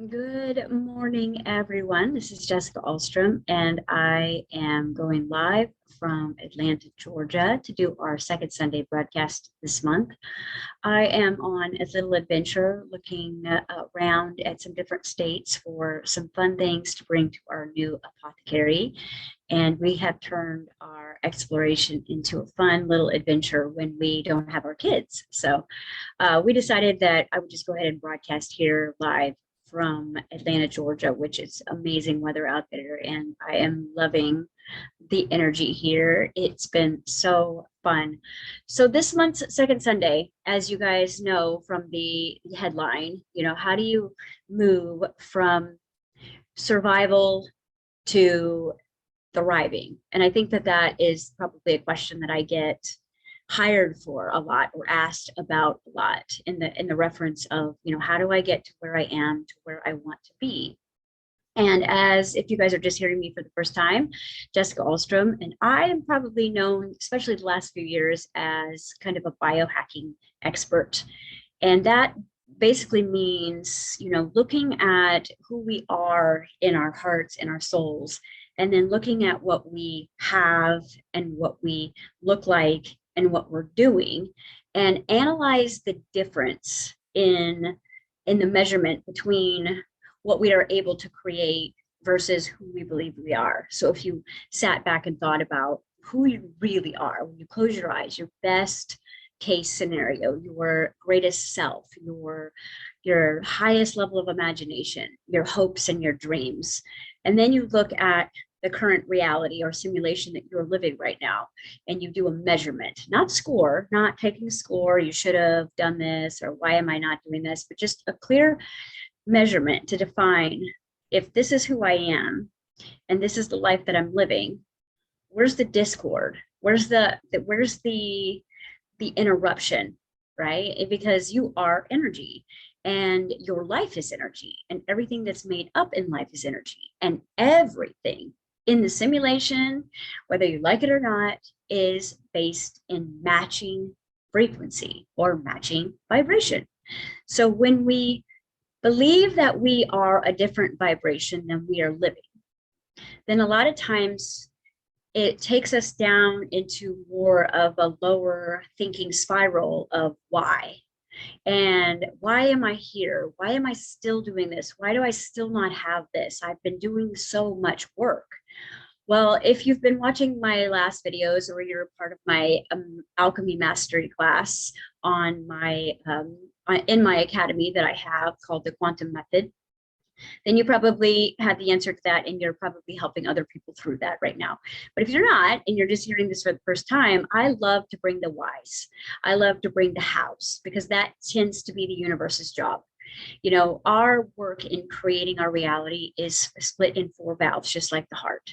Good morning, everyone. This is Jessica Alstrom, and I am going live from Atlanta, Georgia, to do our second Sunday broadcast this month. I am on a little adventure looking around at some different states for some fun things to bring to our new apothecary. And we have turned our exploration into a fun little adventure when we don't have our kids. So we decided that I would just go ahead and broadcast here live from Atlanta, Georgia, which is amazing weather out there. And I am loving the energy here. It's been so fun. So this month's second Sunday, as you guys know from the headline, how do you move from survival to thriving? And I think that that is probably a question that I get hired for a lot or asked about a lot in the reference of, how do I get to where I am to where I want to be? And as if you guys are just hearing me for the first time, Jessica Alstrom, and I am probably known, especially the last few years, as kind of a biohacking expert. And that basically means, looking at who we are in our hearts and our souls, and then looking at what we have and what we look like and what we're doing, and analyze the difference in the measurement between what we are able to create versus who we believe we are. So if you sat back and thought about who you really are, when you close your eyes, your best case scenario, your greatest self, your highest level of imagination, your hopes and your dreams, and then you look at the current reality or simulation that you're living right now, and you do a measurement, not score, not taking a score, you should have done this, or why am I not doing this, but just a clear measurement to define, if this is who I am and this is the life that I'm living, where's the discord? Where's the interruption, right? Because you are energy, and your life is energy, and everything that's made up in life is energy, and everything in the simulation, whether you like it or not, is based in matching frequency or matching vibration. So when we believe that we are a different vibration than we are living, then a lot of times it takes us down into more of a lower thinking spiral of why. And why am I here? Why am I still doing this? Why do I still not have this? I've been doing so much work. Well, if you've been watching my last videos, or you're part of my alchemy mastery class on my in my academy that I have called the Quantum Method, then you probably had the answer to that, and you're probably helping other people through that right now. But if you're not, and you're just hearing this for the first time, I love to bring the whys. I love to bring the hows, because that tends to be the universe's job. Our work in creating our reality is split in 4 valves, just like the heart.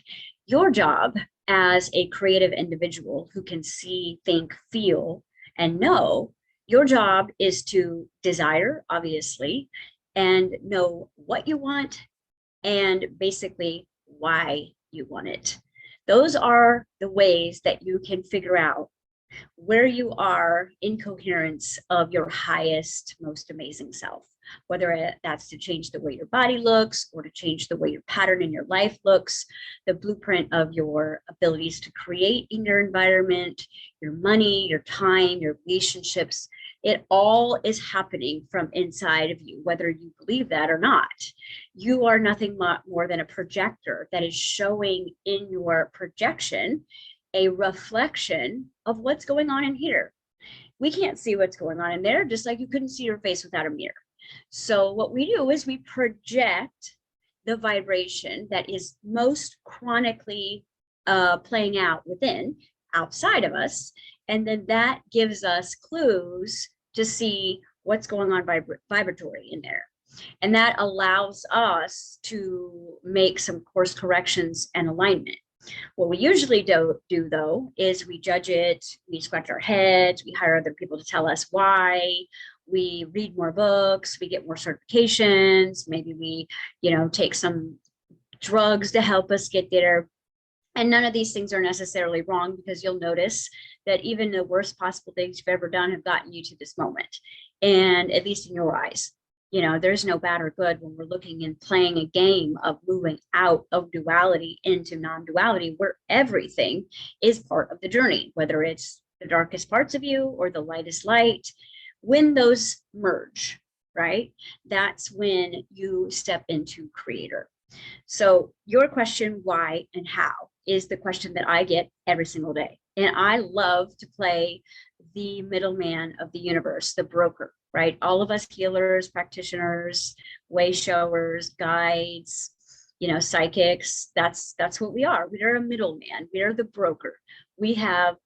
Your job as a creative individual who can see, think, feel, and know, your job is to desire, obviously, and know what you want, and basically why you want it. Those are the ways that you can figure out where you are in coherence of your highest, most amazing self, whether that's to change the way your body looks, or to change the way your pattern in your life looks, the blueprint of your abilities to create in your environment, your money, your time, your relationships. It all is happening from inside of you, whether you believe that or not. You are nothing more than a projector that is showing in your projection a reflection of what's going on in here. We can't see what's going on in there, just like you couldn't see your face without a mirror. So what we do is we project the vibration that is most chronically playing out outside of us, and then that gives us clues to see what's going on vibratory in there. And that allows us to make some course corrections and alignment. What we usually do though, is we judge it, we scratch our heads, we hire other people to tell us why, we read more books, we get more certifications, maybe we, take some drugs to help us get there. And none of these things are necessarily wrong, because you'll notice that even the worst possible things you've ever done have gotten you to this moment. And at least in your eyes, there's no bad or good when we're looking and playing a game of moving out of duality into non-duality, where everything is part of the journey, whether it's the darkest parts of you or the lightest light. When those merge, right, that's when you step into creator. So your question, why and how, is the question that I get every single day. And I love to play the middleman of the universe, the broker, right? All of us healers, practitioners, way showers, guides, psychics, that's what we are. We are a middleman. We are the broker. We have,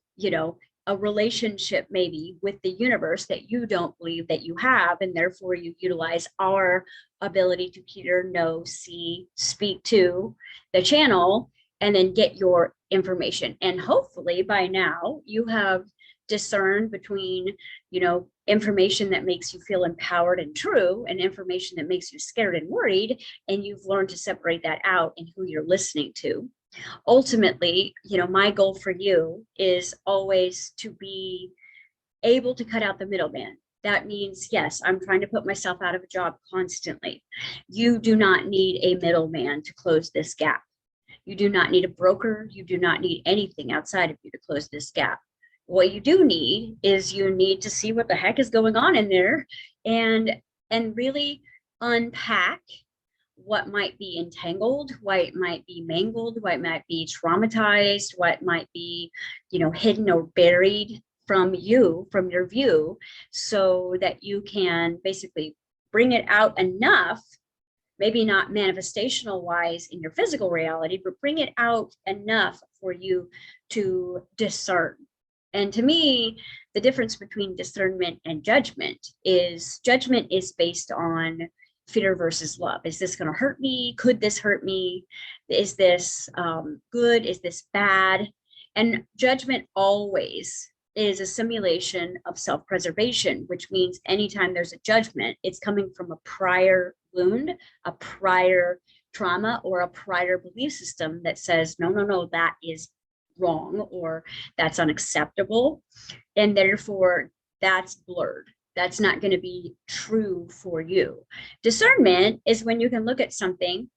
a relationship maybe with the universe that you don't believe that you have, and therefore you utilize our ability to hear, know, see, speak to the channel, and then get your information. And hopefully by now you have discerned between, information that makes you feel empowered and true, and information that makes you scared and worried, and you've learned to separate that out in who you're listening to. Ultimately, my goal for you is always to be able to cut out the middleman. That means, yes, I'm trying to put myself out of a job constantly. You do not need a middleman to close this gap. You do not need a broker. You do not need anything outside of you to close this gap. What you do need is you need to see what the heck is going on in there, and really unpack what might be entangled, what might be mangled, what might be traumatized, what might be, hidden or buried from you, from your view, so that you can basically bring it out enough, maybe not manifestational wise in your physical reality, but bring it out enough for you to discern. And to me, the difference between discernment and judgment is based on fear versus love. Is this going to hurt me? Could this hurt me? Is this good? Is this bad? And judgment always is a simulation of self-preservation, which means anytime there's a judgment, it's coming from a prior wound, a prior trauma, or a prior belief system that says, no, that is wrong, or that's unacceptable. And therefore that's blurred. That's not going to be true for you. Discernment is when you can look at something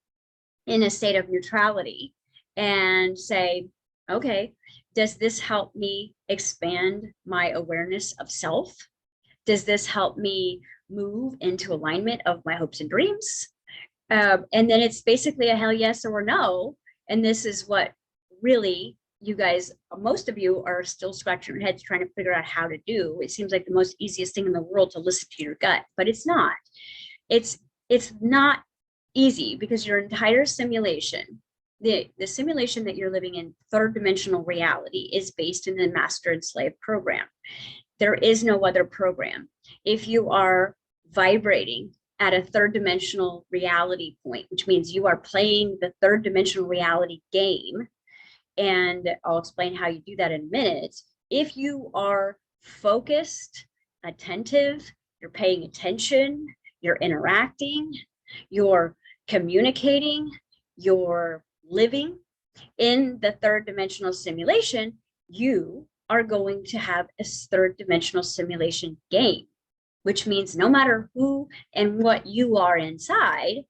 in a state of neutrality and say, okay, does this help me expand my awareness of self? Does this help me move into alignment of my hopes and dreams? And then it's basically a hell yes or no. And this is what really you guys, most of you are still scratching your heads trying to figure out how to do. It seems like the most easiest thing in the world to listen to your gut, but it's not. It's not easy, because your entire simulation, the simulation that you're living in, third dimensional reality, is based in the master and slave program. There is no other program. If you are vibrating at a third dimensional reality point, which means you are playing the third dimensional reality game, and I'll explain how you do that in a minute. If you are focused, attentive, you're paying attention, you're interacting, you're communicating, you're living in the third dimensional simulation, you are going to have a third dimensional simulation game, which means no matter who and what you are inside,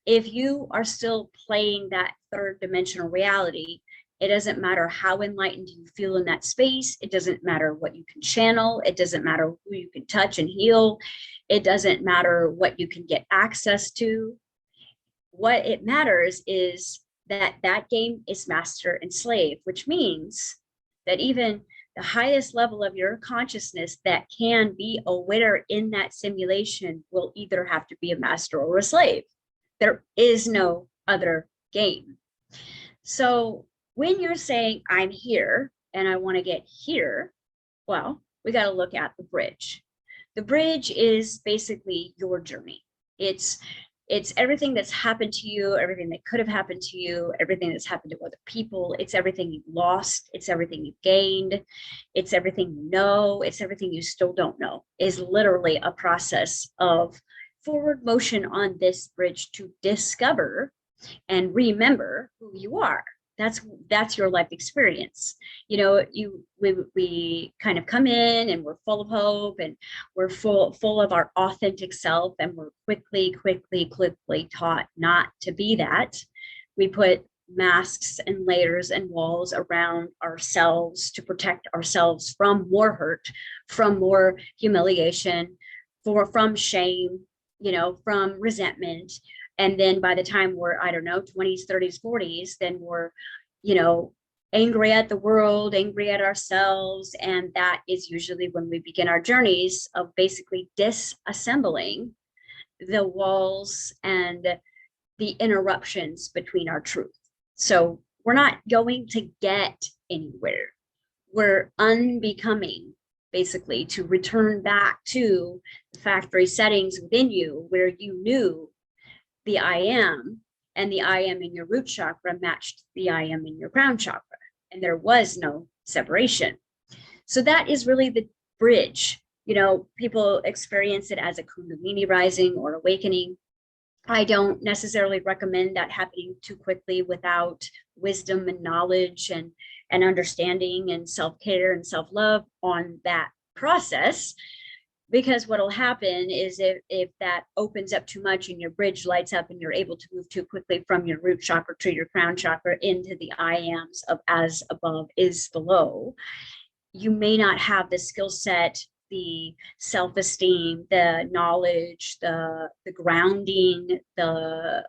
if you are still playing that third dimensional reality, it doesn't matter how enlightened you feel in that space. It doesn't matter what you can channel. It doesn't matter who you can touch and heal. It doesn't matter what you can get access to. What it matters is that that game is master and slave, which means that even the highest level of your consciousness that can be aware in that simulation will either have to be a master or a slave. There is no other game. So when you're saying, I'm here and I want to get here, well, we got to look at the bridge. The bridge is basically your journey. It's everything that's happened to you, everything that could have happened to you, everything that's happened to other people. It's everything you've lost. It's everything you've gained. It's everything you know. It's everything you still don't know. Is literally a process of forward motion on this bridge to discover and remember who you are. that's your life experience. You know, we kind of come in and we're full of hope and we're full of our authentic self, and we're quickly taught not to be that. We put masks and layers and walls around ourselves to protect ourselves from more hurt, from more humiliation, from shame, you know, from resentment. And then by the time we're, I don't know, 20s, 30s, 40s, then we're, you know, angry at the world, angry at ourselves. And that is usually when we begin our journeys of basically disassembling the walls and the interruptions between our truth. So we're not going to get anywhere. We're unbecoming, basically, to return back to the factory settings within you where you knew the I am, and the I am in your root chakra matched the I am in your crown chakra, and there was no separation. So that is really the bridge. You know, people experience it as a Kundalini rising or awakening. I don't necessarily recommend that happening too quickly without wisdom and knowledge and understanding and self-care and self-love on that process. Because what'll happen is if that opens up too much and your bridge lights up and you're able to move too quickly from your root chakra to your crown chakra into the I ams of as above is below, you may not have the skill set, the self-esteem, the knowledge, the grounding, the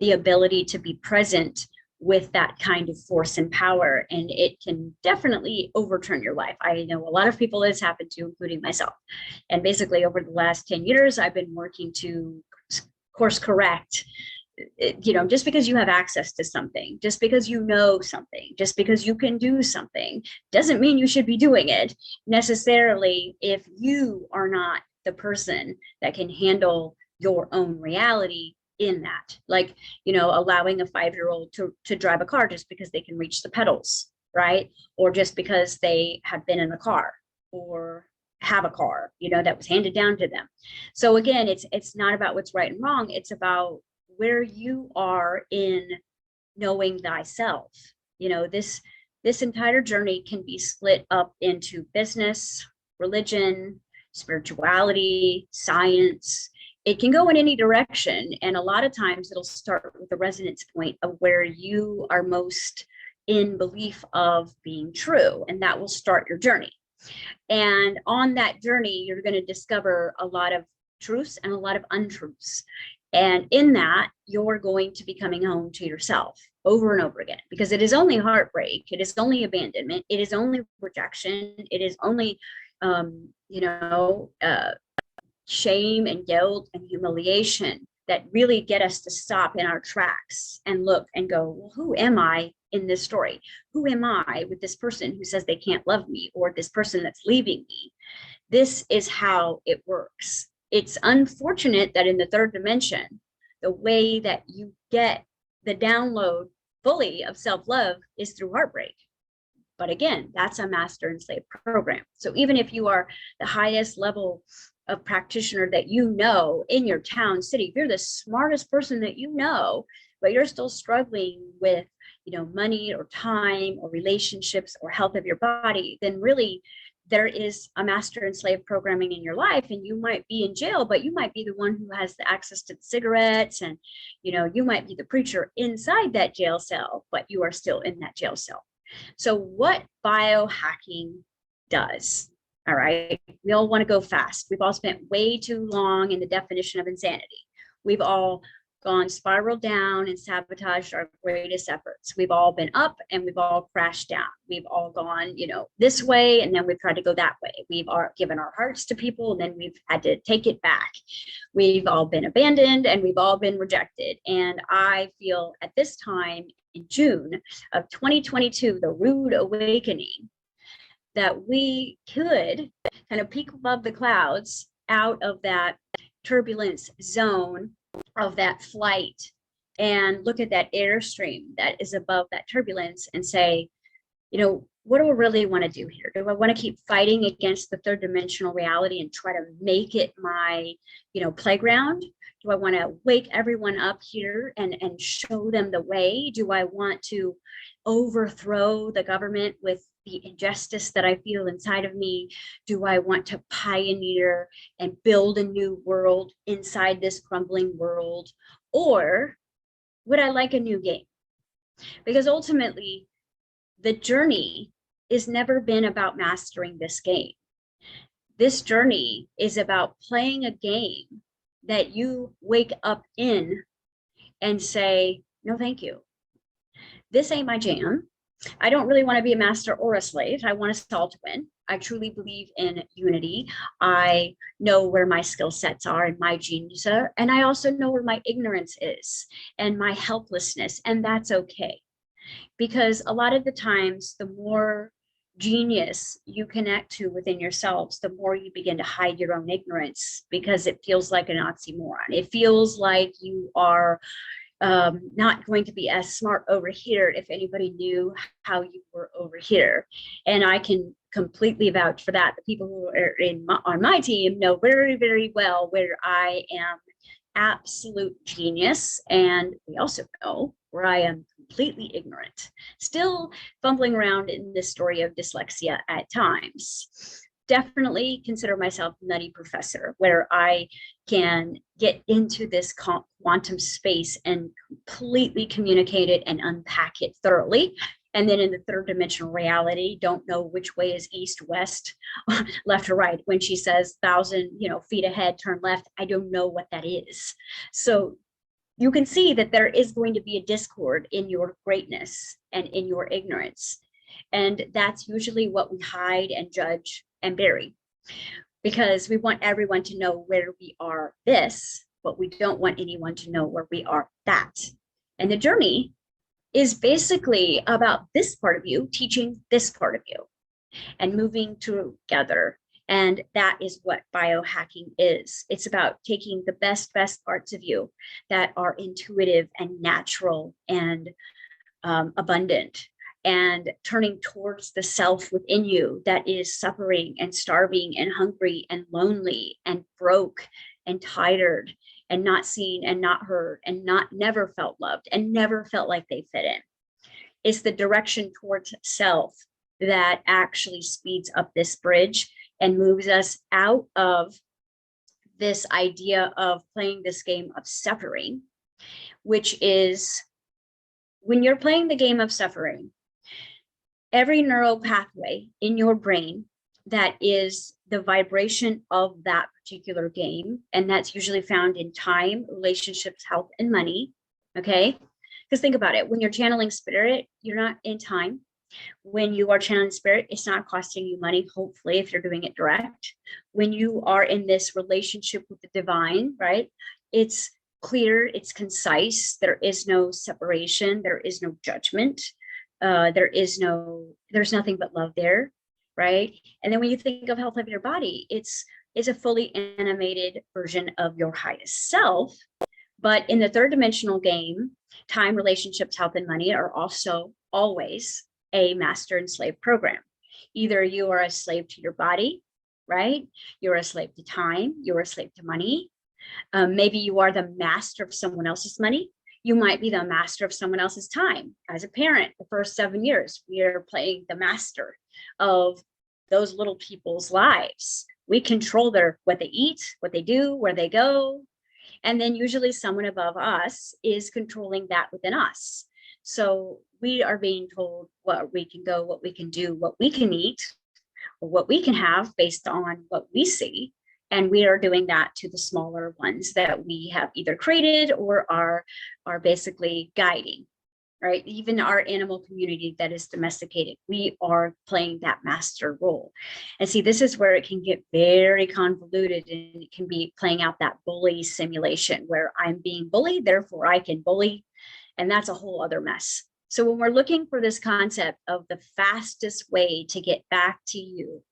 ability to be present with that kind of force and power, and it can definitely overturn your life. I know a lot of people it's happened to, including myself. And basically over the last 10 years, I've been working to course correct. You know, just because you have access to something, just because you know something, just because you can do something, doesn't mean you should be doing it necessarily if you are not the person that can handle your own reality in that. Like, you know, allowing a 5-year-old to drive a car just because they can reach the pedals, right? Or just because they have been in a car or have a car, you know, that was handed down to them. So again, it's not about what's right and wrong. It's about where you are in knowing thyself. You know, this entire journey can be split up into business, religion, spirituality, science. It can go in any direction. And a lot of times it'll start with the resonance point of where you are most in belief of being true. And that will start your journey. And on that journey, you're going to discover a lot of truths and a lot of untruths. And in that, you're going to be coming home to yourself over and over again, because it is only heartbreak. It is only abandonment. It is only rejection. It is only, shame and guilt and humiliation that really get us to stop in our tracks and look and go, well, who am I in this story? Who am I with this person who says they can't love me, or this person that's leaving me? This is how it works. It's unfortunate that in the third dimension, the way that you get the download fully of self-love is through heartbreak. But again, that's a master and slave program. So even if you are the highest level of practitioner that you know in your town, city, if you're the smartest person that you know, but you're still struggling with, you know, money or time or relationships or health of your body, then really there is a master and slave programming in your life, and you might be in jail, but you might be the one who has the access to the cigarettes, and, you know, you might be the preacher inside that jail cell, but you are still in that jail cell. So what biohacking does, all right, we all want to go fast. We've all spent way too long in the definition of insanity. We've all gone spiral down and sabotaged our greatest efforts. We've all been up and we've all crashed down. We've all gone, you know, this way, and then we've tried to go that way. We've given our hearts to people, and then we've had to take it back. We've all been abandoned and we've all been rejected. And I feel at this time in June of 2022, the rude awakening, that we could kind of peek above the clouds out of that turbulence zone of that flight and look at that airstream that is above that turbulence and say, you know, what do I really want to do here? Do I want to keep fighting against the third dimensional reality and try to make it my, playground? Do I want to wake everyone up here and show them the way? Do I want to overthrow the government with the injustice that I feel inside of me? Do I want to pioneer and build a new world inside this crumbling world? Or would I like a new game? Because ultimately, the journey has never been about mastering this game. This journey is about playing a game that you wake up in and say, no, thank you. This ain't my jam. I don't really want to be a master or a slave. I want us all to win. I truly believe in unity. I know where my skill sets are and my genius are, and I also know where my ignorance is and my helplessness, and that's okay. Because a lot of the times, the more genius you connect to within yourselves, the more you begin to hide your own ignorance, because it feels like an oxymoron. It feels like you are not going to be as smart over here if anybody knew how you were over here. And I can completely vouch for that. The people who are on my team know very, very well where I am absolute genius, and they also know where I am completely ignorant, still fumbling around in this story of dyslexia at times. Definitely consider myself nutty professor, where I can get into this quantum space and completely communicate it and unpack it thoroughly. And then in the third dimensional reality, don't know which way is east, west, left or right. When she says 1,000, feet ahead, turn left, I don't know what that is. So you can see that there is going to be a discord in your greatness and in your ignorance. And that's usually what we hide and judge and bury, because we want everyone to know where we are this, but we don't want anyone to know where we are that. And the journey is basically about this part of you teaching this part of you and moving together. And that is what biohacking is. It's about taking the best parts of you that are intuitive and natural and abundant, and turning towards the self within you that is suffering and starving and hungry and lonely and broke and tired and not seen and not heard and never felt loved and never felt like they fit in. It's the direction towards self that actually speeds up this bridge and moves us out of this idea of playing this game of suffering, which is, when you're playing the game of suffering, every neural pathway in your brain that is the vibration of that particular game, and that's usually found in time, relationships, health, and money, okay? Because think about it, when you're channeling spirit, you're not in time. When you are channeling spirit, it's not costing you money, hopefully, if you're doing it direct. When you are in this relationship with the divine, right, it's clear, it's concise, there is no separation, there is no judgment, there's nothing but love there, right? And then when you think of health of your body, it's a fully animated version of your highest self. But in the third dimensional game, time, relationships, health, and money are also always a master and slave program. Either you are a slave to your body, right? You're a slave to time, you're a slave to money. Maybe you are the master of someone else's money. You might be the master of someone else's time. As a parent, the first 7 years, we are playing the master of those little people's lives. We control what they eat, what they do, where they go. And then usually someone above us is controlling that within us. So we are being told what we can go, what we can do, what we can eat, or what we can have based on what we see. And we are doing that to the smaller ones that we have either created or are basically guiding, right? Even our animal community that is domesticated, we are playing that master role. And see, this is where it can get very convoluted, and it can be playing out that bully simulation where I'm being bullied, therefore I can bully. And that's a whole other mess. So when we're looking for this concept of the fastest way to get back to you,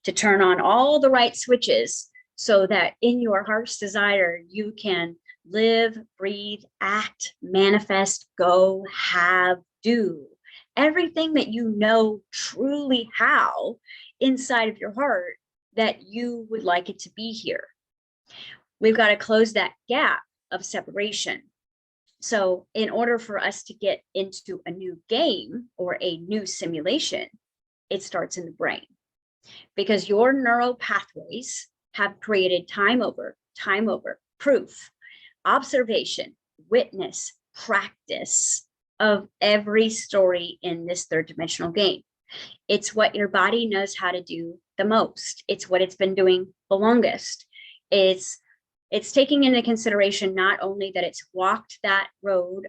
to turn on all the right switches so that in your heart's desire, you can live, breathe, act, manifest, go, have, do everything that you know truly how inside of your heart that you would like it to be here. We've got to close that gap of separation. So in order for us to get into a new game or a new simulation, it starts in the brain, because your neural pathways have created time over proof, observation, witness, practice of every story in this third dimensional game. It's what your body knows how to do the most. It's what it's been doing the longest. It's taking into consideration not only that it's walked that road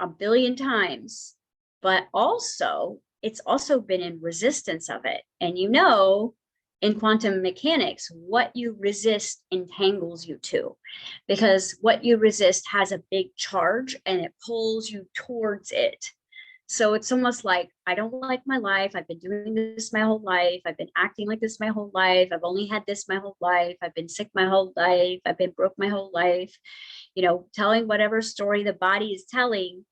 a billion times, but also it's also been in resistance of it. And you know, in quantum mechanics, what you resist entangles you to, because what you resist has a big charge and it pulls you towards it. So it's almost like, I don't like my life. I've been doing this my whole life. I've been acting like this my whole life. I've only had this my whole life. I've been sick my whole life. I've been broke my whole life. You know, telling whatever story the body is telling,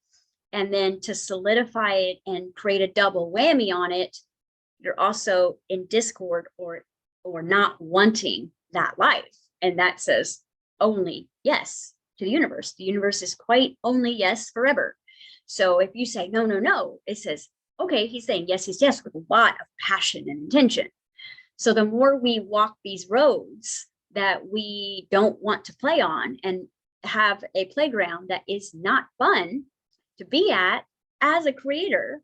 and then to solidify it and create a double whammy on it, you're also in discord or not wanting that life. And that says only yes to the universe. The universe is quite only yes forever. So if you say no, no, no, it says, okay, he's saying yes, yes, with a lot of passion and intention. So the more we walk these roads that we don't want to play on and have a playground that is not fun to be at as a creator,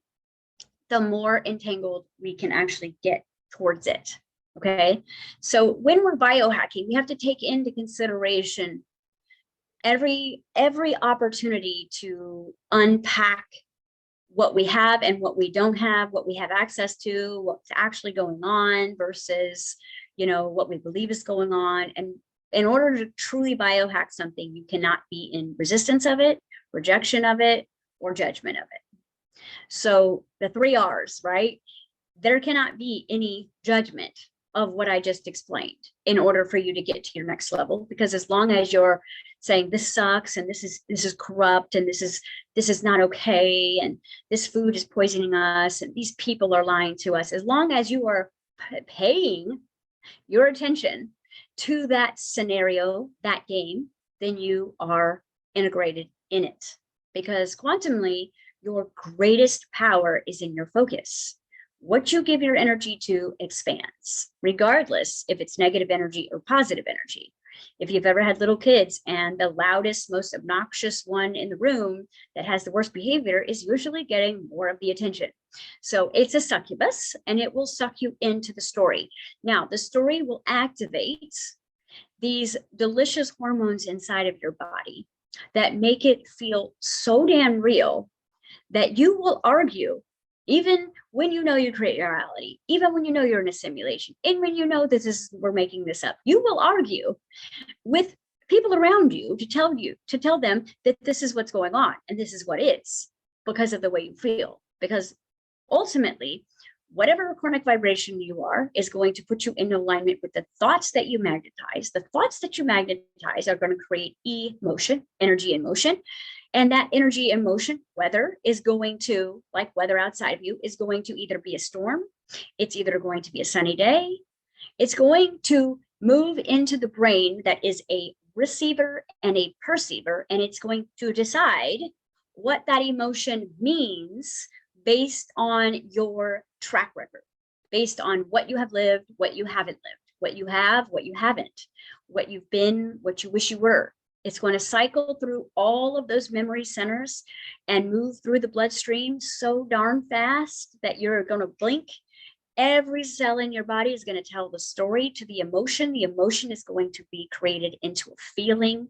the more entangled we can actually get towards it. Okay. So when we're biohacking, we have to take into consideration every opportunity to unpack what we have and what we don't have, what we have access to, what's actually going on versus, you know, what we believe is going on. And in order to truly biohack something, you cannot be in resistance of it, rejection of it, or judgment of it. So the 3 R's, right? There cannot be any judgment of what I just explained in order for you to get to your next level, because as long as you're saying this sucks and this is corrupt and this is not okay and this food is poisoning us and these people are lying to us, as long as you are paying your attention to that scenario, that game, then you are integrated in it, because quantumly your greatest power is in your focus. What you give your energy to expands, regardless if it's negative energy or positive energy. If you've ever had little kids and the loudest, most obnoxious one in the room that has the worst behavior is usually getting more of the attention. So it's a succubus and it will suck you into the story. Now, the story will activate these delicious hormones inside of your body that make it feel so damn real that you will argue, even when you know you create your reality, even when you know you're in a simulation, and when you know we're making this up, you will argue with people around you to tell them that this is what's going on and this is what is, because of the way you feel. Because ultimately, whatever karmic vibration you are is going to put you in alignment with the thoughts that you magnetize. The thoughts that you magnetize are going to create emotion, energy in motion. And that energy and motion, weather, is going to, like weather outside of you, is going to either be a storm, it's either going to be a sunny day, it's going to move into the brain that is a receiver and a perceiver, and it's going to decide what that emotion means based on your track record, based on what you have lived, what you haven't lived, what you have, what you haven't, what you've been, what you wish you were. It's going to cycle through all of those memory centers and move through the bloodstream so darn fast that you're going to blink. Every cell in your body is going to tell the story to the emotion. The emotion is going to be created into a feeling.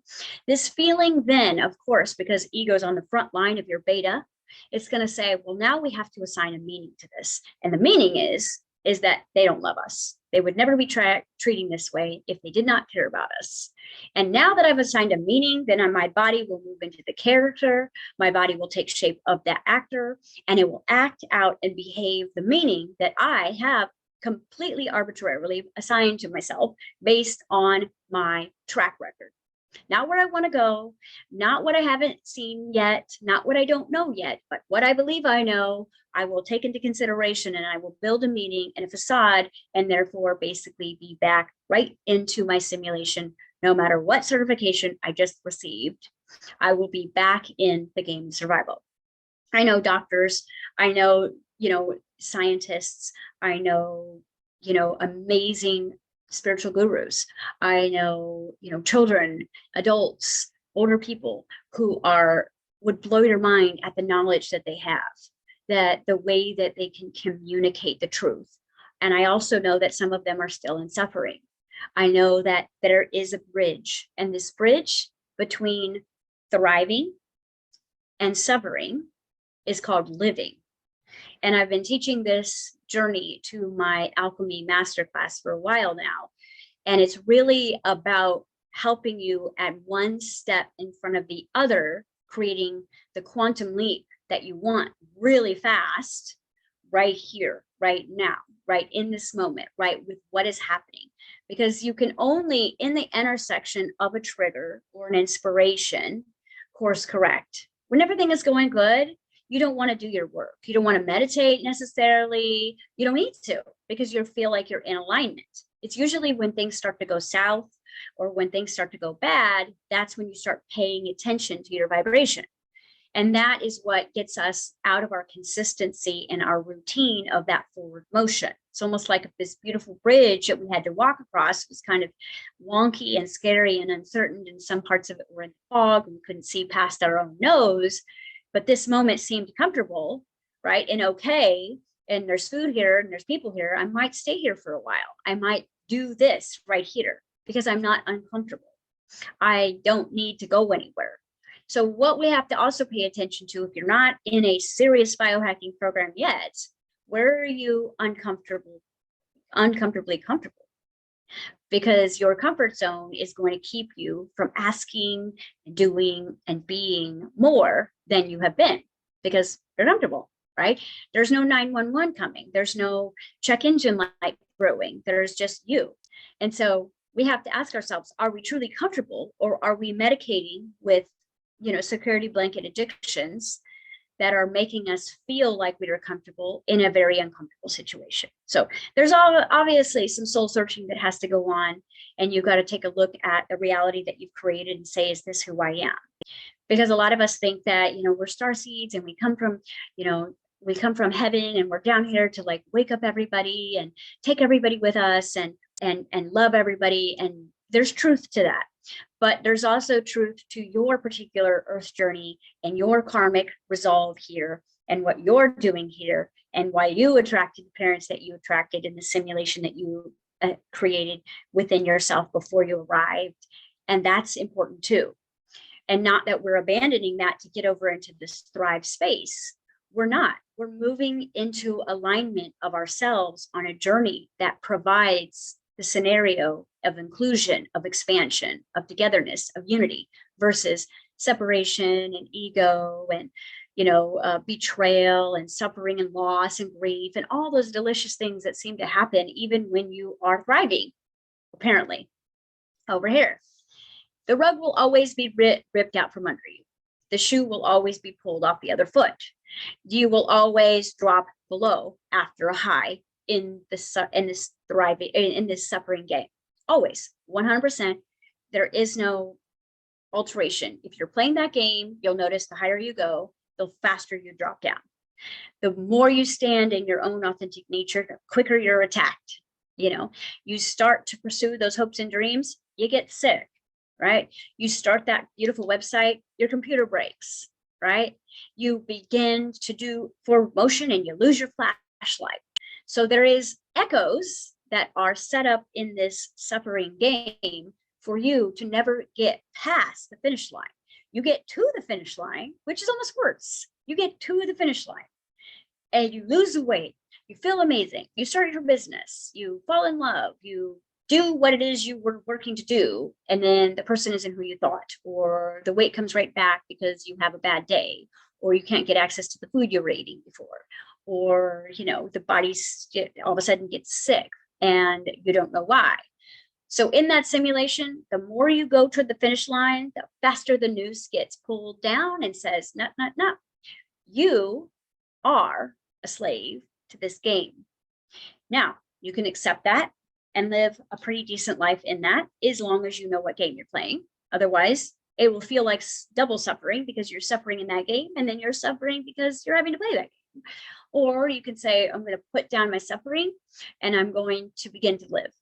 This feeling then, of course, because ego's on the front line of your beta, it's going to say, well, now we have to assign a meaning to this. And the meaning is that they don't love us. They would never be treating this way if they did not care about us. And now that I've assigned a meaning, then my body will move into the character. My body will take shape of that actor, and it will act out and behave the meaning that I have completely arbitrarily assigned to myself based on my track record. Not where I want to go, not what I haven't seen yet, not what I don't know yet, but what I believe I know, I will take into consideration, and I will build a meaning and a facade, and therefore basically be back right into my simulation. No matter what certification I just received, I will be back in the game of survival. I know doctors, I know, scientists, I know, amazing spiritual gurus. I know, children, adults, older people who would blow your mind at the knowledge that they have, that the way that they can communicate the truth. And I also know that some of them are still in suffering. I know that there is a bridge, and this bridge between thriving and suffering is called living. And I've been teaching this journey to my alchemy masterclass for a while now. And it's really about helping you at one step in front of the other, creating the quantum leap that you want really fast, right here, right now, right in this moment, right with what is happening. Because you can only, in the intersection of a trigger or an inspiration, course correct. When everything is going good, you don't want to do your work. You don't want to meditate necessarily. You don't need to, because you feel like you're in alignment. It's usually when things start to go south or when things start to go bad, that's when you start paying attention to your vibration. And that is what gets us out of our consistency and our routine of that forward motion. It's almost like this beautiful bridge that we had to walk across was kind of wonky and scary and uncertain. And some parts of it were in fog, and we couldn't see past our own nose. But this moment seemed comfortable, right? And okay. And there's food here and there's people here. I might stay here for a while. I might do this right here because I'm not uncomfortable. I don't need to go anywhere. So what we have to also pay attention to, if you're not in a serious biohacking program yet, where are you uncomfortably comfortable? Because your comfort zone is going to keep you from asking, doing, and being more than you have been, because you're comfortable, right? There's no 911 coming. There's no check engine light brewing. There's just you. And so we have to ask ourselves, are we truly comfortable, or are we medicating with security blanket addictions that are making us feel like we are comfortable in a very uncomfortable situation? So there's obviously some soul searching that has to go on, and you've got to take a look at the reality that you've created and say, is this who I am? Because a lot of us think that, we're star seeds and we come from heaven, and we're down here to like wake up everybody and take everybody with us and love everybody. And there's truth to that. But there's also truth to your particular earth journey and your karmic resolve here, and what you're doing here, and why you attracted the parents that you attracted in the simulation that you created within yourself before you arrived. And that's important too. And not that we're abandoning that to get over into this thrive space. We're not. We're moving into alignment of ourselves on a journey that provides the scenario of inclusion, of expansion, of togetherness, of unity, versus separation and ego and betrayal and suffering and loss and grief and all those delicious things that seem to happen even when you are thriving. Apparently, over here, the rug will always be ripped out from under you. The shoe will always be pulled off the other foot. You will always drop below after a high in this suffering game. Always, 100%. There is no alteration. If you're playing that game, you'll notice the higher you go, the faster you drop down. The more you stand in your own authentic nature, the quicker you're attacked. You start to pursue those hopes and dreams, you get sick, right? You start that beautiful website, your computer breaks, right? You begin to do forward motion and you lose your flashlight. So there is echoes that are set up in this suffering game for you to never get past the finish line. You get to the finish line, which is almost worse. You get to the finish line and you lose the weight. You feel amazing. You start your business. You fall in love. You do what it is you were working to do. And then the person isn't who you thought, or the weight comes right back because you have a bad day, or you can't get access to the food you were eating before, or, the body all of a sudden gets sick and you don't know why. So in that simulation, the more you go toward the finish line, the faster the noose gets pulled down and says, no, no, no, you are a slave to this game. Now, you can accept that and live a pretty decent life in that, as long as you know what game you're playing. Otherwise, it will feel like double suffering, because you're suffering in that game, and then you're suffering because you're having to play that game. Or you can say, I'm going to put down my suffering and I'm going to begin to live,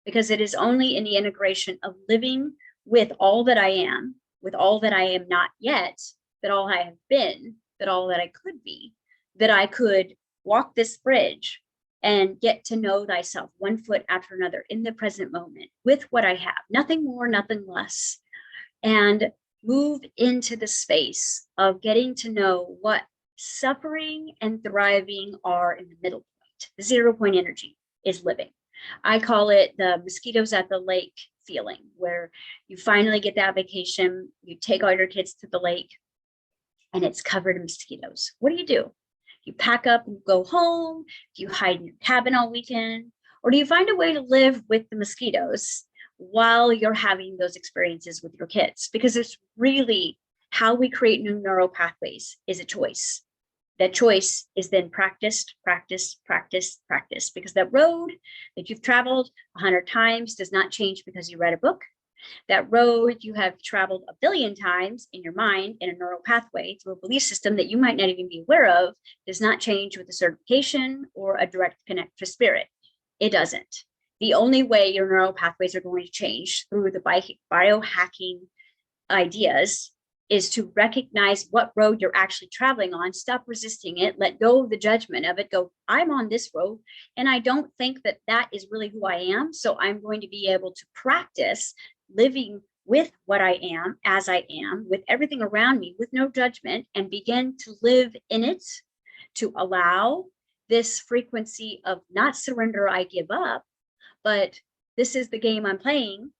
because it is only in the integration of living with all that I am, with all that I am not yet, that all I have been, that all that I could be, that I could walk this bridge and get to know thyself one foot after another in the present moment with what I have, nothing more, nothing less, and move into the space of getting to know what suffering and thriving are in the middle point. The 0 point energy is living. I call it the mosquitoes at the lake feeling, where you finally get that vacation, you take all your kids to the lake, and it's covered in mosquitoes. What do? You pack up and go home? Do you hide in your cabin all weekend? Or do you find a way to live with the mosquitoes while you're having those experiences with your kids? Because it's really how we create new neural pathways is a choice. That choice is then practiced, practice, practice, practice, because that road that you've traveled 100 times does not change because you read a book. That road you have traveled 1 billion times in your mind in a neural pathway through a belief system that you might not even be aware of does not change with a certification or a direct connect to spirit. It doesn't. The only way your neural pathways are going to change through the biohacking ideas is to recognize what road you're actually traveling on, stop resisting it, let go of the judgment of it, go, I'm on this road, and I don't think that that is really who I am, so I'm going to be able to practice living with what I am, as I am, with everything around me, with no judgment, and begin to live in it, to allow this frequency of not surrender, I give up, but this is the game I'm playing.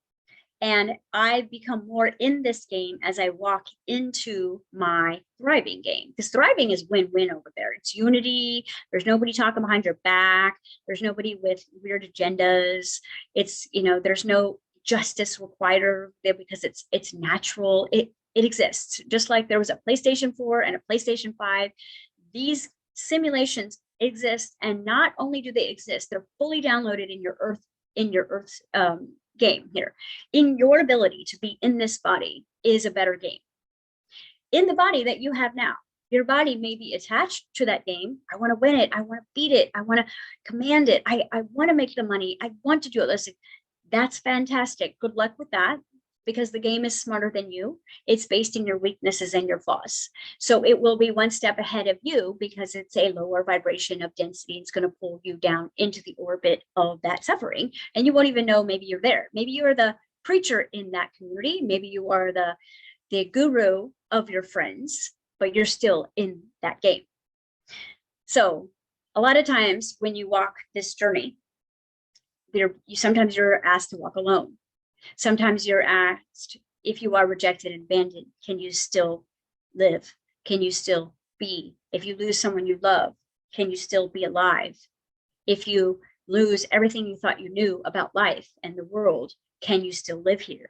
And I become more in this game as I walk into my thriving game, because thriving is win-win over there. It's unity. There's nobody talking behind your back. There's nobody with weird agendas. It's, there's no justice required there, because it's natural. It exists. Just like there was a PlayStation 4 and a PlayStation 5. These simulations exist, and not only do they exist, they're fully downloaded in your Earth's game here. In your ability to be in this body is a better game. In the body that you have now, your body may be attached to that game. I want to win it. I want to beat it. I want to command it. I want to make the money. I want to do it. Listen, that's fantastic. Good luck with that, because the game is smarter than you. It's based in your weaknesses and your flaws. So it will be one step ahead of you, because it's a lower vibration of density. It's going to pull you down into the orbit of that suffering. And you won't even know maybe you're there. Maybe you're the preacher in that community. Maybe you are the guru of your friends, but you're still in that game. So a lot of times when you walk this journey, sometimes you're asked to walk alone. Sometimes you're asked, if you are rejected and abandoned, can you still live? Can you still be? If you lose someone you love, can you still be alive? If you lose everything you thought you knew about life and the world, can you still live here?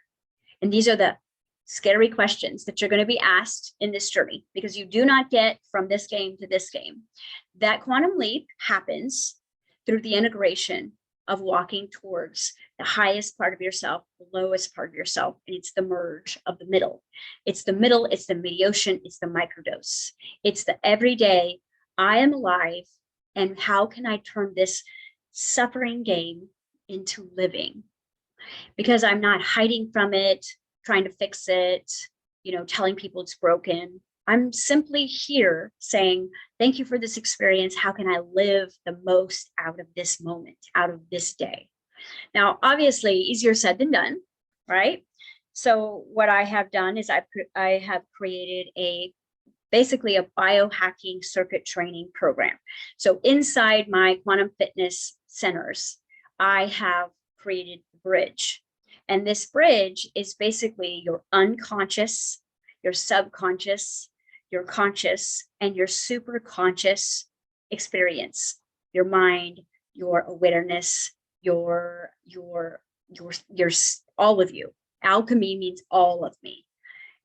And these are the scary questions that you're going to be asked in this journey, because you do not get from this game to this game. That quantum leap happens through the integration of walking towards the highest part of yourself, the lowest part of yourself, and it's the merge of the middle. It's the middle, it's the mid-ocean, it's the microdose. It's the everyday, I am alive, and how can I turn this suffering game into living? Because I'm not hiding from it, trying to fix it, telling people it's broken. I'm simply here saying, thank you for this experience. How can I live the most out of this moment, out of this day? Now, obviously, easier said than done, right? So what I have done is I have created basically a biohacking circuit training program. So inside my quantum fitness centers, I have created a bridge. And this bridge is basically your unconscious, your subconscious, your conscious, and your super conscious experience, your mind, your awareness, your your all of you. Alchemy means all of me.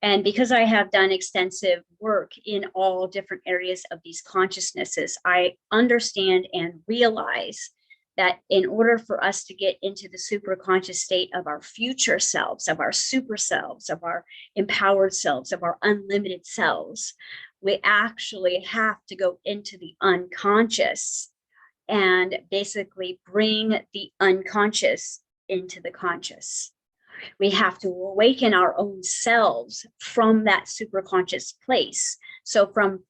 And because I have done extensive work in all different areas of these consciousnesses, I understand and realize that in order for us to get into the super conscious state of our future selves, of our super selves, of our empowered selves, of our unlimited selves, we actually have to go into the unconscious and basically bring the unconscious into the conscious. We have to awaken our own selves from that superconscious place. So from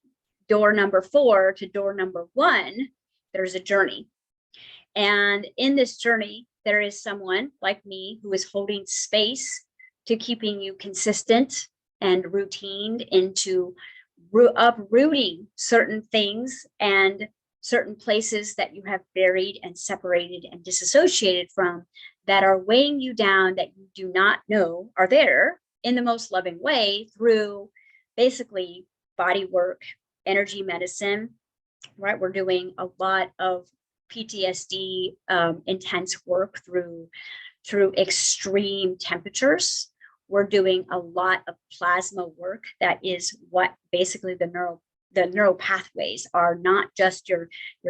door number 4 to door number 1, there's a journey. And in this journey, there is someone like me who is holding space to keeping you consistent and routined into uprooting certain things and certain places that you have buried and separated and disassociated from that are weighing you down, that you do not know are there, in the most loving way, through basically body work, energy medicine, right? We're doing a lot of PTSD intense work through extreme temperatures. We're doing a lot of plasma work. That is what basically the neural pathways are, not just your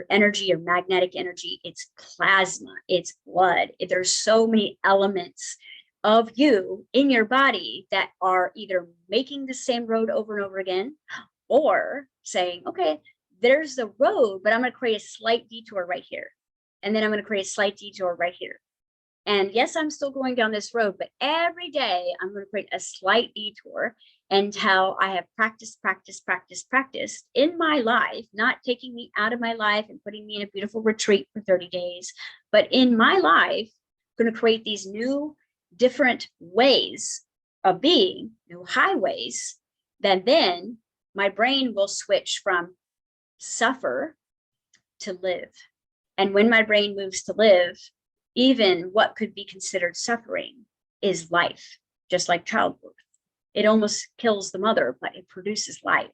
energy, your magnetic energy. It's plasma, it's blood. There's so many elements of you in your body that are either making the same road over and over again, or saying, okay, there's the road, but I'm going to create a slight detour right here. And then I'm going to create a slight detour right here. And yes, I'm still going down this road, but every day I'm going to create a slight detour until I have practiced in my life, not taking me out of my life and putting me in a beautiful retreat for 30 days, but in my life, I'm going to create these new, different ways of being, new highways, that then my brain will switch from suffer to live. And when my brain moves to live, even what could be considered suffering is life, just like childbirth. It almost kills the mother, but it produces life.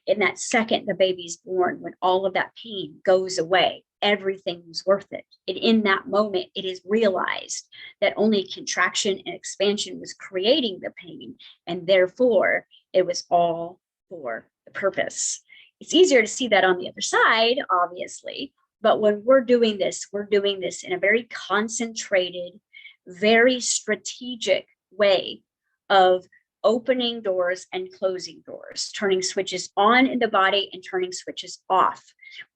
In that second the baby's born, when all of that pain goes away, everything's worth it. And in that moment, it is realized that only contraction and expansion was creating the pain, and therefore it was all for the purpose. It's easier to see that on the other side, obviously, but when we're doing this in a very concentrated, very strategic way of opening doors and closing doors, turning switches on in the body and turning switches off.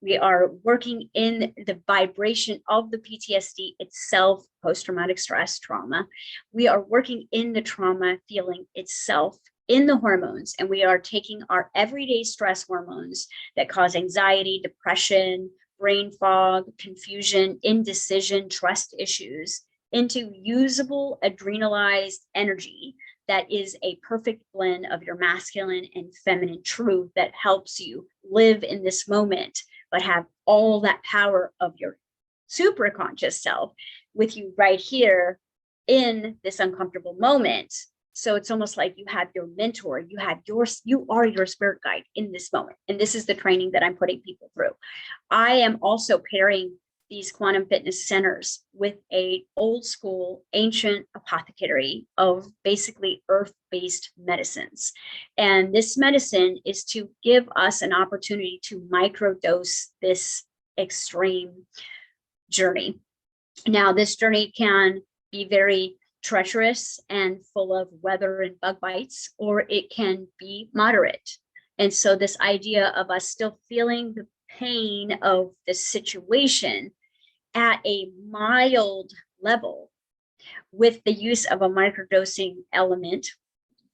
We are working in the vibration of the PTSD itself, post-traumatic stress trauma. We are working in the trauma feeling itself, in the hormones, and we are taking our everyday stress hormones that cause anxiety, depression, brain fog, confusion, indecision, trust issues into usable adrenalized energy that is a perfect blend of your masculine and feminine truth that helps you live in this moment, but have all that power of your super conscious self with you right here in this uncomfortable moment. So it's almost like you have your mentor, you are your spirit guide in this moment. And this is the training that I'm putting people through. I am also pairing these quantum fitness centers with a old school ancient apothecary of basically earth-based medicines. And this medicine is to give us an opportunity to microdose this extreme journey. Now, this journey can be very treacherous and full of weather and bug bites, or it can be moderate. And so this idea of us still feeling the pain of the situation at a mild level with the use of a microdosing element,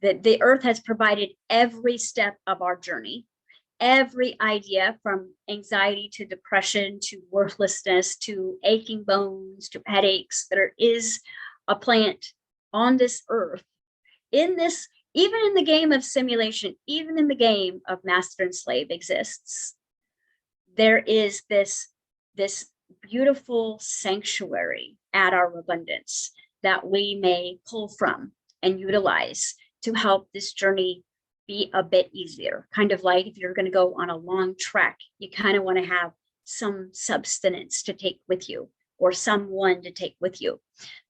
that the earth has provided every step of our journey, every idea from anxiety to depression to worthlessness to aching bones to headaches. There is a plant on this earth, in this, even in the game of simulation, even in the game of master and slave exists, there is this beautiful sanctuary at our abundance that we may pull from and utilize to help this journey be a bit easier. Kind of like if you're going to go on a long trek, you kind of want to have some substance to take with you. or someone to take with you.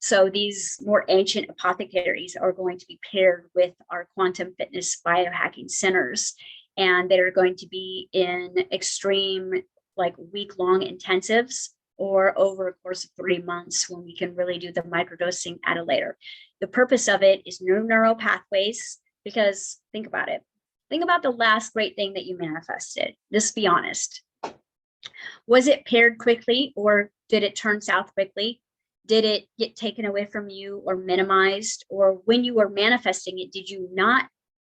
So these more ancient apothecaries are going to be paired with our quantum fitness biohacking centers, and they're going to be in extreme, like week-long intensives, or over a course of 3 months when we can really do the microdosing at a later. The purpose of it is new neural pathways, because think about it. Think about the last great thing that you manifested. Just be honest. Was it paired quickly, or did it turn south quickly? Did it get taken away from you or minimized? Or when you were manifesting it, did you not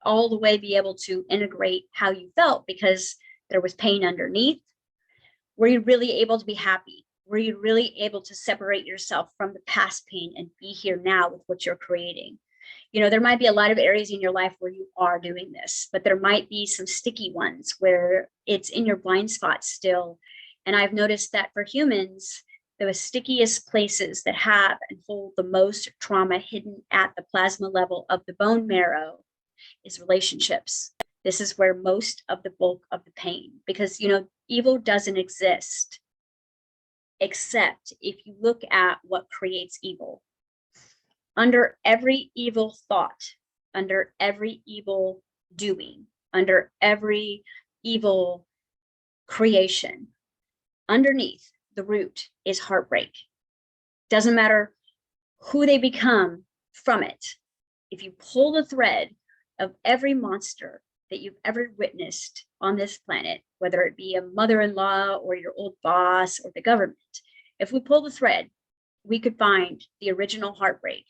all the way be able to integrate how you felt because there was pain underneath? Were you really able to be happy? Were you really able to separate yourself from the past pain and be here now with what you're creating? You know, there might be a lot of areas in your life where you are doing this, but there might be some sticky ones where it's in your blind spot still. And I've noticed that for humans, the stickiest places that have and hold the most trauma hidden at the plasma level of the bone marrow is relationships. This is where most of the bulk of the pain, because, you know, evil doesn't exist except if you look at what creates evil. Under every evil thought, under every evil doing, under every evil creation, underneath the root is heartbreak. Doesn't matter who they become from it. If you pull the thread of every monster that you've ever witnessed on this planet, whether it be a mother-in-law or your old boss or the government, if we pull the thread, we could find the original heartbreak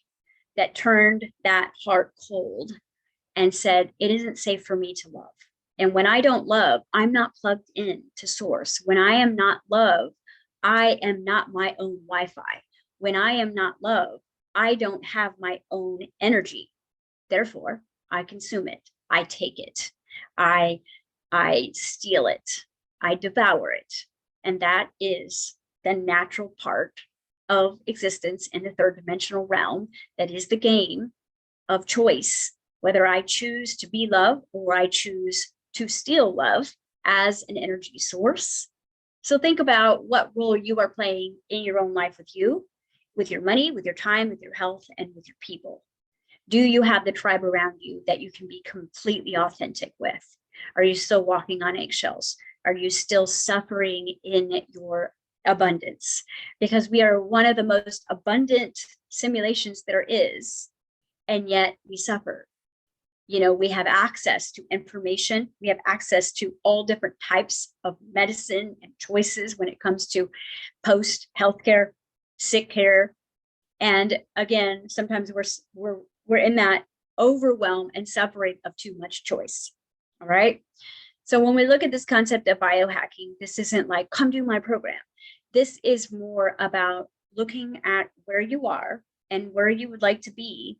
that turned that heart cold and said, it isn't safe for me to love. And when I don't love, I'm not plugged in to source. When I am not love, I am not my own Wi-Fi. When I am not love, I don't have my own energy. Therefore, I consume it. I take it. I steal it. I devour it. And that is the natural part of existence in the third dimensional realm. That is the game of choice, whether I choose to be love or I choose to steal love as an energy source. So think about what role you are playing in your own life with you, with your money, with your time, with your health, and with your people. Do you have the tribe around you that you can be completely authentic with? Are you still walking on eggshells? Are you still suffering in your abundance? Because we are one of the most abundant simulations there is, and yet we suffer. You know, we have access to information. We have access to all different types of medicine and choices when it comes to post healthcare, sick care. And again, sometimes we're in that overwhelm and suffering of too much choice. All right. So when we look at this concept of biohacking, this isn't like, come do my program. This is more about looking at where you are and where you would like to be,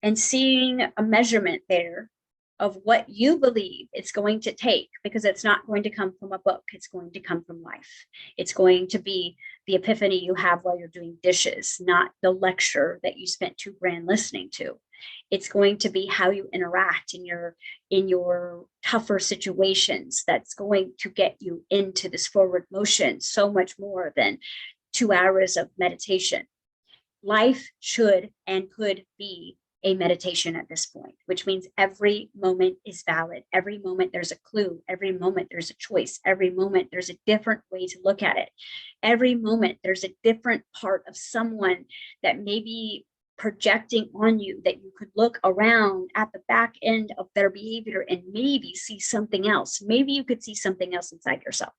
and seeing a measurement there of what you believe it's going to take, because it's not going to come from a book. It's going to come from life. It's going to be the epiphany you have while you're doing dishes, not the lecture that you spent $2,000 listening to. It's going to be how you interact in your tougher situations that's going to get you into this forward motion so much more than 2 hours of meditation. Life should and could be a meditation at this point, which means every moment is valid. Every moment there's a clue. Every moment there's a choice. Every moment there's a different way to look at it. Every moment there's a different part of someone that may be projecting on you, that you could look around at the back end of their behavior and maybe see something else. Maybe you could see something else inside yourself.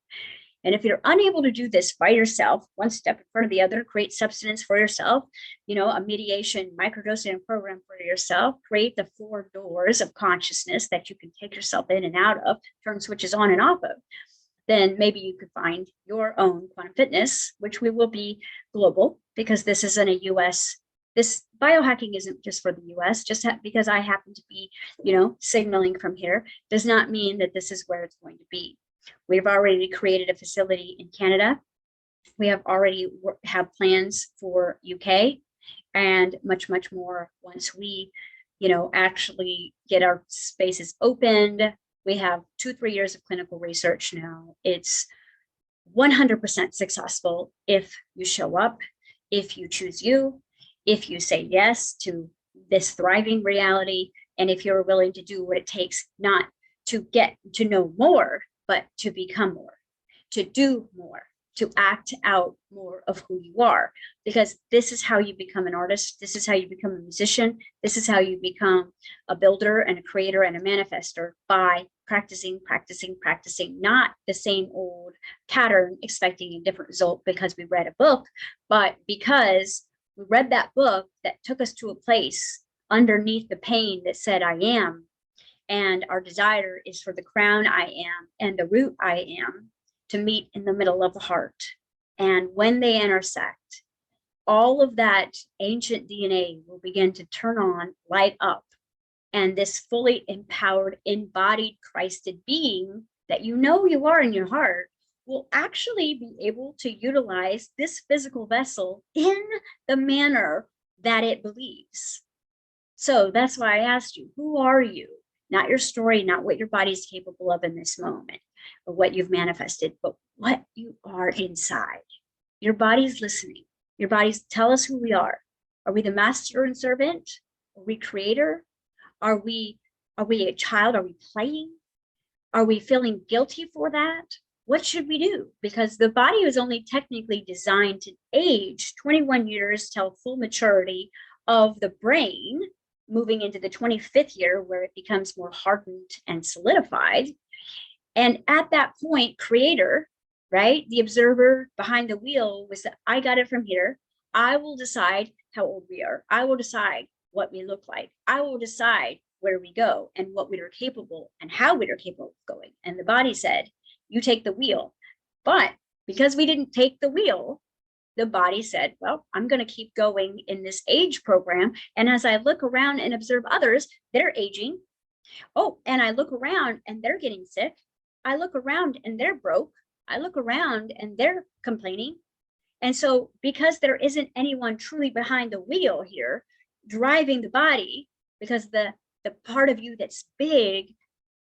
And if you're unable to do this by yourself, one step in front of the other, create substance for yourself, you know, a mediation, microdosing program for yourself, create the 4 doors of consciousness that you can take yourself in and out of, turn switches on and off of, then maybe you could find your own quantum fitness, which we will be global, because this isn't a US, this biohacking isn't just for the US, because I happen to be, you know, signaling from here does not mean that this is where it's going to be. We've already created a facility in Canada. We have already have plans for UK, and much, much more once we, you know, actually get our spaces opened. We have 2-3 years of clinical research now. It's 100% successful if you show up, if you choose you, if you say yes to this thriving reality, and if you're willing to do what it takes, not to get to know more, but to become more, to do more, to act out more of who you are. Because this is how you become an artist. This is how you become a musician. This is how you become a builder and a creator and a manifester, by practicing, practicing, practicing, not the same old pattern expecting a different result because we read a book, but because we read that book that took us to a place underneath the pain that said, I am. And our desire is for the crown I am and the root I am to meet in the middle of the heart. And when they intersect, all of that ancient DNA will begin to turn on, light up. And this fully empowered, embodied, Christed being that you know you are in your heart will actually be able to utilize this physical vessel in the manner that it believes. So that's why I asked you, who are you? Not your story, not what your body is capable of in this moment, or what you've manifested, but what you are inside. Your body's listening. Your body's tell us who we are. Are we the master and servant? Are we creator? Are we a child? Are we playing? Are we feeling guilty for that? What should we do? Because the body was only technically designed to age 21 years till full maturity of the brain, moving into the 25th year where it becomes more hardened and solidified. And at that point, creator, right, the observer behind the wheel was that I got it from here. I will decide how old we are. I will decide what we look like. I will decide where we go and what we are capable and how we are capable of going. And the body said, you take the wheel. But because we didn't take the wheel, the body said, well, I'm going to keep going in this age program. And as I look around and observe others, they're aging. Oh, and I look around and they're getting sick. I look around and they're broke. I look around and they're complaining. And so because there isn't anyone truly behind the wheel here driving the body, because the part of you that's big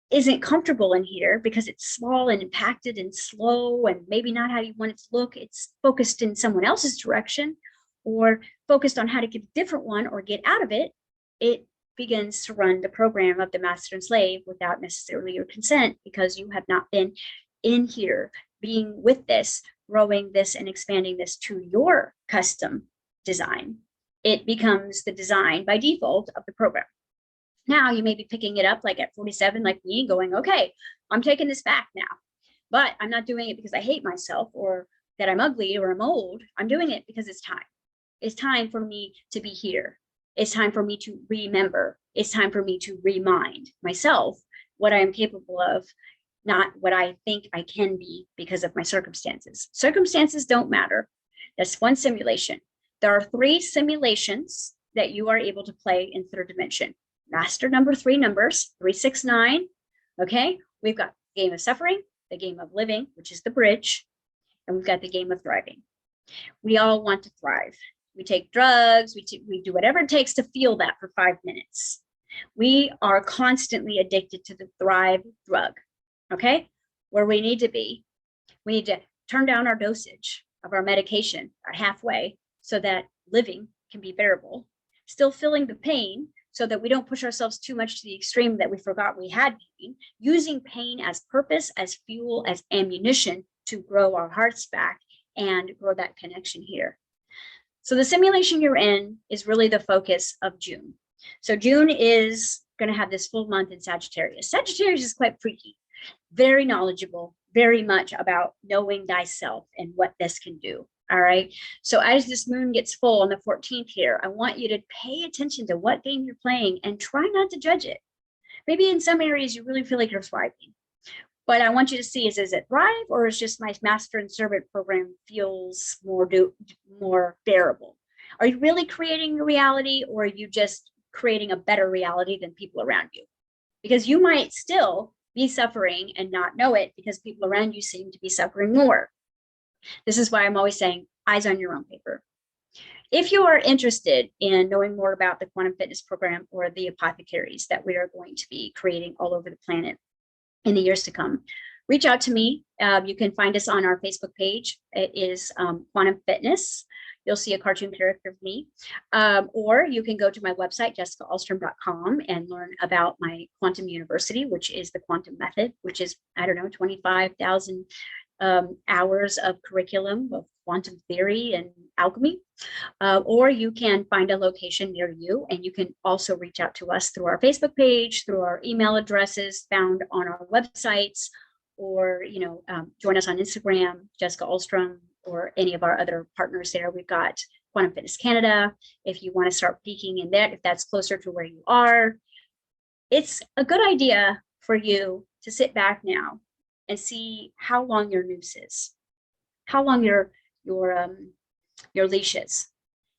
isn't comfortable in here because it's small and impacted and slow and maybe not how you want it to look. It's focused in someone else's direction or focused on how to get a different one or get out of it. It begins to run the program of the master and slave without necessarily your consent, because you have not been in here being with this, growing this and expanding this to your custom design. It becomes the design by default of the program. Now you may be picking it up like at 47, like me, going, okay, I'm taking this back now, but I'm not doing it because I hate myself or that I'm ugly or I'm old. I'm doing it because it's time. It's time for me to be here. It's time for me to remember. It's time for me to remind myself what I am capable of, not what I think I can be because of my circumstances. Circumstances don't matter. That's one simulation. There are 3 simulations that you are able to play in third dimension. Master number 3 numbers, 369. Okay, we've got the game of suffering, the game of living, which is the bridge, and we've got the game of thriving. We all want to thrive. We take drugs, we do whatever it takes to feel that for 5 minutes. We are constantly addicted to the thrive drug. Okay, where we need to be, we need to turn down our dosage of our medication at halfway so that living can be bearable, still feeling the pain so that we don't push ourselves too much to the extreme that we forgot we had pain, using pain as purpose, as fuel, as ammunition to grow our hearts back and grow that connection here. So the simulation you're in is really the focus of June. So June is going to have this full month in Sagittarius. Sagittarius is quite freaky, very knowledgeable, very much about knowing thyself and what this can do. All right. So as this moon gets full on the 14th here, I want you to pay attention to what game you're playing and try not to judge it. Maybe in some areas you really feel like you're thriving, but I want you to see, is it thrive, or is just my master and servant program feels more bearable? Are you really creating a reality, or are you just creating a better reality than people around you? Because you might still be suffering and not know it because people around you seem to be suffering more. This is why I'm always saying eyes on your own paper. If you are interested in knowing more about the quantum fitness program or the apothecaries that we are going to be creating all over the planet in the years to come, reach out to me. You can find us on our Facebook page. It is Quantum Fitness. You'll see a cartoon character of me. Or you can go to my website, jessicaalstrom.com, and learn about my quantum university, which is the quantum method, which is, I don't know, 25,000 hours of curriculum of quantum theory and alchemy. Or you can find a location near you, and you can also reach out to us through our Facebook page, through our email addresses found on our websites, or join us on Instagram, Jessica Alstrom, or any of our other partners there. We've got Quantum Fitness Canada. If you want to start peeking in that, if that's closer to where you are, it's a good idea for you to sit back now and see how long your noose is, how long your leash is,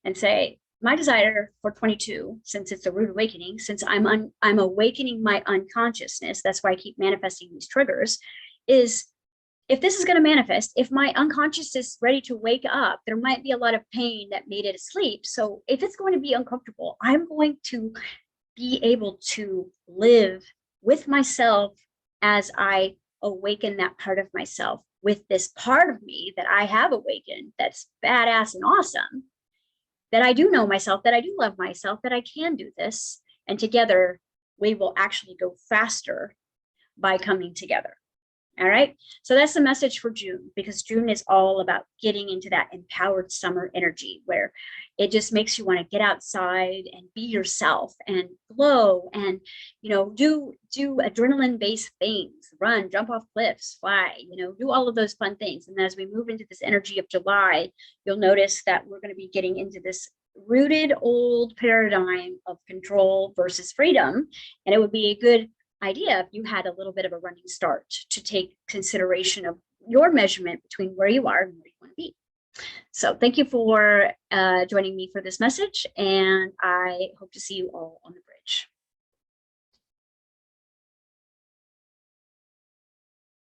and say, my desire for 22, since it's a rude awakening, since I'm awakening my unconsciousness, that's why I keep manifesting these triggers, is if this is going to manifest, if my unconscious is ready to wake up, there might be a lot of pain that made it asleep. So if it's going to be uncomfortable, I'm going to be able to live with myself as I awaken that part of myself, with this part of me that I have awakened, that's badass and awesome, that I do know myself, that I do love myself, that I can do this. And together we will actually go faster by coming together. All right. So that's the message for June, because June is all about getting into that empowered summer energy where it just makes you want to get outside and be yourself and glow and, do adrenaline based things, run, jump off cliffs, fly, do all of those fun things. And as we move into this energy of July, you'll notice that we're going to be getting into this rooted old paradigm of control versus freedom. And it would be a good idea if you had a little bit of a running start to take consideration of your measurement between where you are and where you want to be. So thank you for joining me for this message, and I hope to see you all on the bridge.